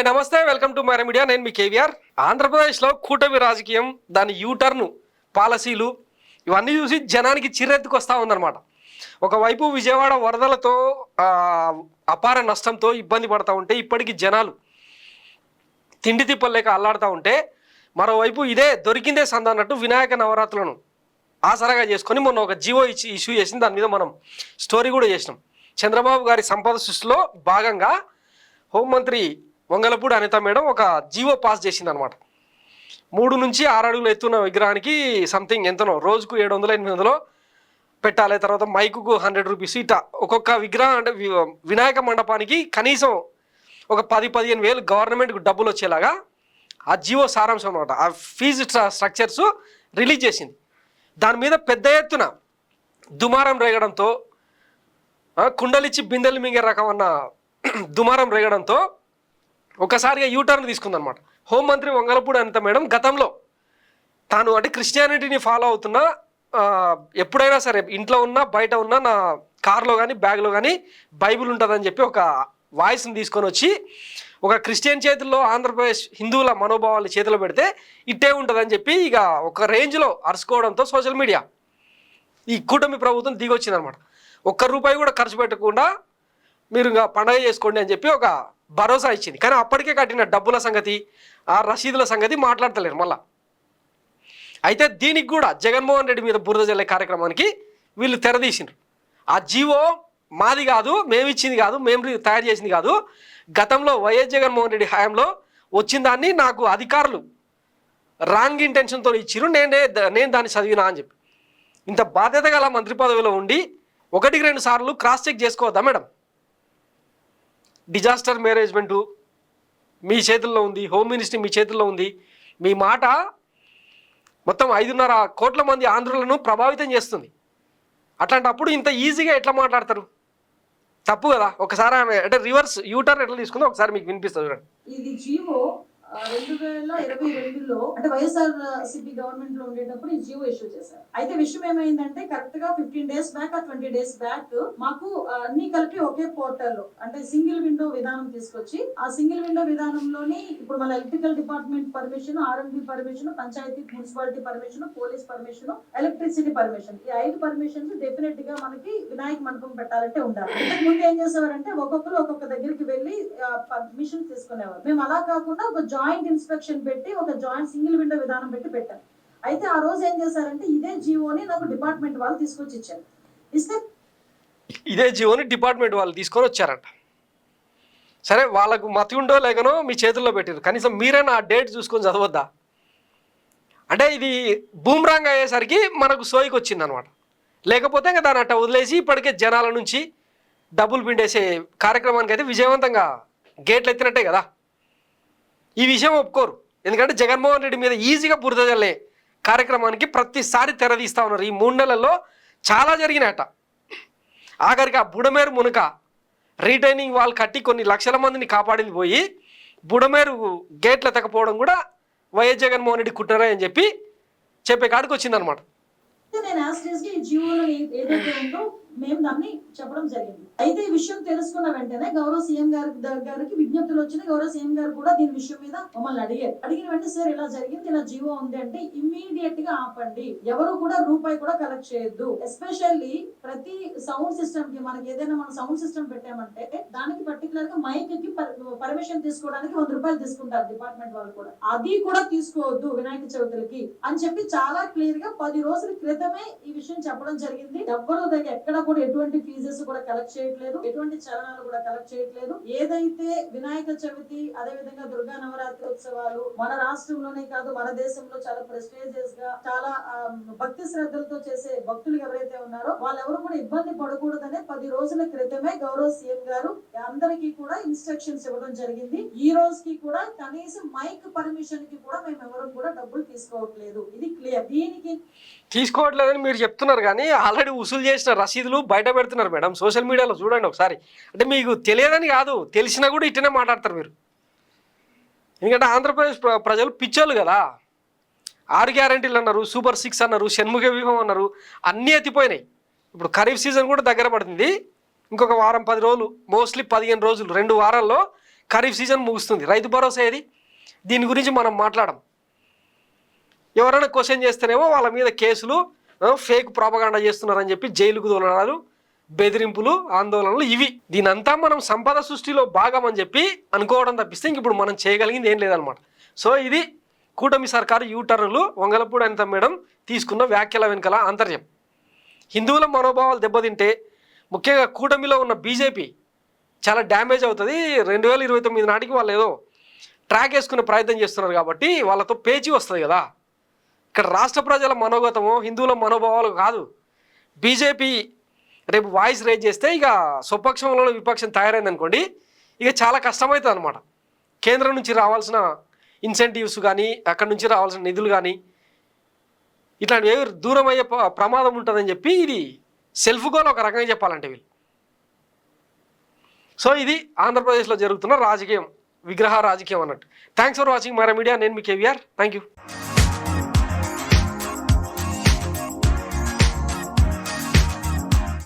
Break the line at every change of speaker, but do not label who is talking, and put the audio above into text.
Hi నమస్తే, welcome to my media. నేను మీ కేవీఆర్. ఆంధ్రప్రదేశ్లో కూటమి రాజకీయం, దాని యూటర్న్ పాలసీలు ఇవన్నీ చూసి జనానికి చిరెత్తుకొస్తా ఉందన్నమాట. ఒకవైపు విజయవాడ వరదలతో అపార నష్టంతో ఇబ్బంది పడతా ఉంటే ఇప్పటికీ జనాలు తిండి తిప్పలేక అల్లాడుతూ ఉంటే, మరోవైపు ఇదే దొరికిందే సంద అన్నట్టు వినాయక నవరాత్రులను ఆసరాగా చేసుకొని మొన్న ఒక జీవో ఇష్యూ చేసింది. దాని మీద మనం స్టోరీ కూడా చేసినాం. చంద్రబాబు గారి సంపద సృష్టిలో భాగంగా హోంమంత్రి వంగలపూడి అనిత మేడం ఒక జీవో పాస్ చేసిందనమాట. 3 నుంచి 6 అడుగులు ఎత్తున్న విగ్రహానికి సంథింగ్ ఎంతనో రోజుకు 700-800 పెట్టాలి. తర్వాత మైకుకు 100 రూపీస్. ఇట్లా ఒక్కొక్క విగ్రహం అంటే వినాయక మండపానికి కనీసం ఒక 10-15 వేలు గవర్నమెంట్కు డబ్బులు వచ్చేలాగా ఆ జీవో సారాంశం అనమాట. ఆ ఫీజు స్ట్రక్చర్స్ రిలీజ్ చేసింది. దాని మీద పెద్ద ఎత్తున దుమారం రేగడంతో, కుండలిచ్చి బిందెలు మింగే రకం అన్న దుమారం రేగడంతో ఒకసారిగా యూటర్న్ తీసుకుందనమాట. హోంమంత్రి వంగలపూడి అనిత మేడం గతంలో తాను అంటే క్రిస్టియానిటీని ఫాలో అవుతున్నా, ఎప్పుడైనా సరే ఇంట్లో ఉన్నా బయట ఉన్నా నా కార్లో కానీ బ్యాగ్లో కానీ బైబిల్ ఉంటుందని చెప్పి ఒక వాయిస్ని తీసుకొని వచ్చి ఒక క్రిస్టియన్ చేతుల్లో ఆంధ్రప్రదేశ్ హిందువుల మనోభావాలు చేతిలో పెడితే ఇట్టే ఉంటుందని చెప్పి ఇక ఒక రేంజ్లో అరుచుకోవడంతో సోషల్ మీడియా ఈ కూటమి ప్రభుత్వం దిగొచ్చిందనమాట. ₹1 కూడా ఖర్చు పెట్టకుండా మీరు ఇంకా పండగ చేసుకోండి అని చెప్పి ఒక భరోసా ఇచ్చింది. కానీ అప్పటికే కట్టిన డబ్బుల సంగతి, ఆ రసీదుల సంగతి మాట్లాడతలేరు మళ్ళా. అయితే దీనికి కూడా జగన్మోహన్ రెడ్డి మీద బురద జల్లే కార్యక్రమానికి వీళ్ళు తెరదీసిండ్రు. ఆ జీవో మాది కాదు, మేము ఇచ్చింది కాదు, మేము తయారు చేసింది కాదు, గతంలో వైఎస్ జగన్మోహన్ రెడ్డి హయాంలో వచ్చిన దాన్ని నాకు అధికారులు రాంగ్ ఇంటెన్షన్తో ఇచ్చిరు, నేను దాన్ని చదివినా అని చెప్పి. ఇంత బాధ్యత గల మంత్రి పదవిలో ఉండి 1-2 సార్లు క్రాస్ చెక్ చేసుకోవద్దా మేడం? డిజాస్టర్ మేనేజ్మెంటు మీ చేతుల్లో ఉంది, హోమ్ మినిస్ట్రీ మీ చేతుల్లో ఉంది. మీ మాట మొత్తం 5.5 కోట్ల మంది ఆంధ్రులను ప్రభావితం చేస్తుంది. అట్లాంటప్పుడు ఇంత ఈజీగా ఎట్లా మాట్లాడతారు? తప్పు కదా. ఒకసారి ఆమె అంటే రివర్స్ యూటర్న్ ఎట్లా తీసుకుందో ఒకసారి మీకు వినిపిస్తుంది చూడండి.
ఇది జీవో 2022లో అంటే వైఎస్ఆర్ సిపి గవర్నమెంట్ లో ఉండేటప్పుడు ఈ జీవో ఇష్యూ చేశారు. అయితే విషయం ఏమైందంటే కరెక్ట్ గా 15 days బ్యాక్ 20 days బ్యాక్ మాకు అన్ని కలిపి ఒకే పోర్టల్ లో అంటే సింగిల్ విండో విధానం తీసుకొచ్చి, ఆ సింగిల్ విండో విధానంలోని ఇప్పుడు మన electrical department permission, R and B permission, panchayat municipality permission, police permission, electricity permission, ఈ 5 పర్మిషన్స్ డెఫినెట్ గా మనకి వినాయక మండపం పెట్టాలంటే ఉండాలి. ఇంతకు ముందు ఏం చేసేవారంటే ఒక్కొక్కరు ఒక్కొక్క దగ్గరికి వెళ్ళి పర్మిషన్ తీసుకునేవారు. మేము అలా కాకుండా ఒక జాయింట్ ఇన్స్పెక్షన్ పెట్టి ఒక జాయింట్ సింగిల్ విండో విధానం పెట్టాం. అయితే ఆ రోజు ఏం చేశారంటే ఇదే జీవోని నాకు డిపార్ట్మెంట్ వాళ్ళు తీసుకొచ్చి ఇచ్చారు.
ఇదే జీవోని డిపార్ట్మెంట్ వాళ్ళు తీసుకొని వచ్చారంట. సరే, వాళ్ళకు మతి ఉండో లేకనో మీ చేతుల్లో పెట్టారు. కనీసం మీరైనా ఆ డేట్ చూసుకొని చదవద్దా? అంటే ఇది బూమ్రాంగ్ అయ్యేసరికి మనకు సోయికి వచ్చింది అనమాట. లేకపోతే ఇంకా దాని అట్ట వదిలేసి ఇప్పటికే జనాల నుంచి డబ్బులు పిండేసే కార్యక్రమానికి అయితే విజయవంతంగా గేట్లు ఎత్తినట్టే కదా. ఈ విషయం ఒప్పుకోరు. ఎందుకంటే జగన్మోహన్ రెడ్డి మీద ఈజీగా బురద జల్లే కార్యక్రమానికి ప్రతిసారి తెరదీస్తూ ఉన్నారు. ఈ 3 నెలల్లో చాలా జరిగినాయట. ఆఖరికి ఆ బుడమేరు మునక రీటైనింగ్ వాల్ కట్టి కొన్ని లక్షల మందిని కాపాడింది పోయి బుడమేరు గేట్లు ఎత్తకపోవడం కూడా వైఎస్ జగన్మోహన్ రెడ్డి కుట్రరే అని చెప్పే కాడికి వచ్చిందనమాట.
నేను యాస్టేజ్ ఈ జీవోలో ఏదైతే ఉందో మేము దాన్ని చెప్పడం జరిగింది. అయితే ఈ విషయం తెలుసుకున్న వెంటనే గౌరవ సీఎం గారికి విజ్ఞప్తులు వచ్చినాయి. గౌరవ సీఎం గారు కూడా దీని విషయం మీద మమ్మల్ని అడిగిన వెంటనే సార్ ఇలా జరిగింది, ఇలా జీవో ఉంది అంటే ఇమ్మీడియట్ గా ఆపండి, ఎవరు కూడా రూపాయి కూడా కలెక్ట్ చేయొద్దు. ఎస్పెషల్లీ ప్రతి సౌండ్ సిస్టమ్ కి మనకి ఏదైనా మనం సౌండ్ సిస్టమ్ పెట్టామంటే దానికి పర్టికులర్ గా మైక్ కి పర్మిషన్ తీసుకోవడానికి ₹100 తీసుకుంటారు డిపార్ట్మెంట్ వాళ్ళు కూడా. అది కూడా తీసుకోవద్దు వినాయక చవితులకి అని చెప్పి చాలా క్లియర్ గా 10 రోజుల క్రితమే ఈ విషయం చెప్పడం జరిగింది. ఎవ్వరూ దగ్గర ఎక్కడ కూడా ఎటువంటి ఫీజెస్ కూడా కలెక్ట్ చేయట్లేదు, ఎటువంటి చలనాలు కూడా కలెక్ట్ చేయట్లేదు. ఏదైతే వినాయక చవితి అదే విధంగా దుర్గా నవరాత్రి ఉత్సవాలు మన రాష్ట్రంలోనే కాదు మన దేశంలో చాలా ప్రెస్టీజియస్ గా చాలా భక్తి శ్రద్ధలతో చేసే భక్తులు ఎవరైతే ఉన్నారో వాళ్ళెవరు కూడా ఇబ్బంది పడకూడదనే 10 రోజుల క్రితమే గౌరవ సీఎం గారు అందరికీ కూడా ఇన్స్ట్రక్షన్స్ ఇవ్వడం జరిగింది. ఈ రోజుకి కూడా కనీసం మైక్ పర్మిషన్ కి కూడా మేము ఎవరు కూడా డబ్బులు తీసుకోవట్లేదు. ఇది క్లియర్. దీనికి
తీసుకోవట్లేదని మీరు చెప్తున్నారు కానీ ఆల్రెడీ వసూలు చేసిన రసీదులు బయట పెడుతున్నారు మేడం. సోషల్ మీడియాలో చూడండి ఒకసారి. అంటే మీకు తెలియదని కాదు, తెలిసినా కూడా ఇట్టనే మాట్లాడతారు మీరు. ఎందుకంటే ఆంధ్రప్రదేశ్ ప్రజలు పిచ్చోళ్ళు కదా. 6 గ్యారెంటీలు అన్నారు, సూపర్ 6 అన్నారు, షణ్ముఖ వ్యూహం అన్నారు, అన్నీ ఎత్తిపోయినాయి. ఇప్పుడు ఖరీఫ్ సీజన్ కూడా దగ్గర పడుతుంది. ఇంకొక వారం 10 రోజులు, మోస్ట్లీ 15 రోజులు, 2 వారాల్లో ఖరీఫ్ సీజన్ ముగుస్తుంది, రైతు భరోసా ఏది? దీని గురించి మనం మాట్లాడం. ఎవరైనా క్వశ్చన్ చేస్తేనేమో వాళ్ళ మీద కేసులు, ఫేక్ ప్రాపగాండా చేస్తున్నారని చెప్పి జైలుకు దోలనాలు, బెదిరింపులు, ఆందోళనలు ఇవి. దీనంతా మనం సంపద సృష్టిలో భాగం అని చెప్పి అనుకోవడం తప్పిస్తే ఇంక ఇప్పుడు మనం చేయగలిగింది ఏం లేదనమాట. సో ఇది కూటమి సర్కారు యూటర్న్లు, వంగలపూడి అనిత మేడం తీసుకున్న వ్యాఖ్యల వెనుకల ఆంతర్యం. హిందువుల మనోభావాలు దెబ్బతింటే ముఖ్యంగా కూటమిలో ఉన్న బీజేపీ చాలా డ్యామేజ్ అవుతుంది. 2029 నాటికి వాళ్ళు ఏదో ట్రాక్ వేసుకునే ప్రయత్నం చేస్తున్నారు కాబట్టి వాళ్ళతో పేచీ వస్తుంది కదా. ఇక్కడ రాష్ట్ర ప్రజల మనోగతమో హిందువుల మనోభావాలు కాదు. బీజేపీ రేపు వాయిస్ రేజ్ చేస్తే ఇక స్వపక్షంలో విపక్షం తయారైంది అనుకోండి, ఇక చాలా కష్టమవుతుంది అనమాట. కేంద్రం నుంచి రావాల్సిన ఇన్సెంటివ్స్ కానీ, అక్కడి నుంచి రావాల్సిన నిధులు కానీ ఇట్లాంటివి దూరం అయ్యే ప్రమాదం ఉంటుందని చెప్పి ఇది సెల్ఫ్ గోల్ ఒక రకంగా చెప్పాలంటే వీళ్ళు. సో ఇది ఆంధ్రప్రదేశ్లో జరుగుతున్న రాజకీయం, విగ్రహ రాజకీయం అన్నట్టు. Thanks for watching Mara media. నేను మీ కేవీఆర్. Thank you.